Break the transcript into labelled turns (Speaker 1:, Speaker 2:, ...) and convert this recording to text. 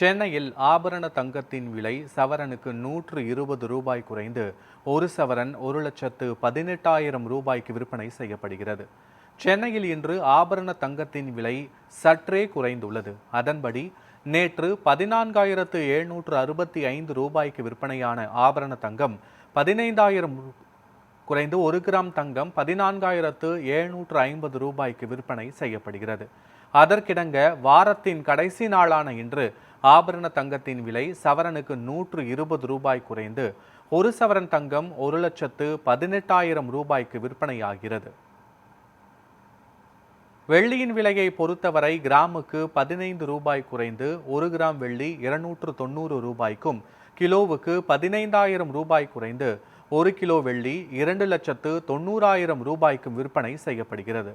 Speaker 1: சென்னையில் ஆபரண தங்கத்தின் விலை சவரனுக்கு ரூ. 120 குறைந்து ஒரு சவரன் 1,18,000 ரூபாய்க்கு விற்பனை செய்யப்படுகிறது. சென்னையில் இன்று ஆபரண தங்கத்தின் விலை சற்றே குறைந்துள்ளது. அதன்படி நேற்று 14,765 ரூபாய்க்கு விற்பனையான ஆபரண தங்கம் 15,000 குறைந்து 1 கிராம் தங்கம் 14,750 ரூபாய்க்கு விற்பனை செய்யப்படுகிறது. அதற்கிணங்க வாரத்தின் கடைசி நாளான இன்று ஆபரண தங்கத்தின் விலை சவரனுக்கு ரூ. 120 குறைந்து ஒரு சவரன் தங்கம் 1,18,000 ரூபாய்க்கு விற்பனையாகிறது. வெள்ளியின் விலையை பொறுத்தவரை கிராமுக்கு 15 ரூபாய் குறைந்து 1 கிராம் வெள்ளி 290 ரூபாய்க்கும், கிலோவுக்கு 15,000 ரூபாய் குறைந்து 1 கிலோ வெள்ளி 2,90,000 ரூபாய்க்கும் விற்பனை செய்யப்படுகிறது.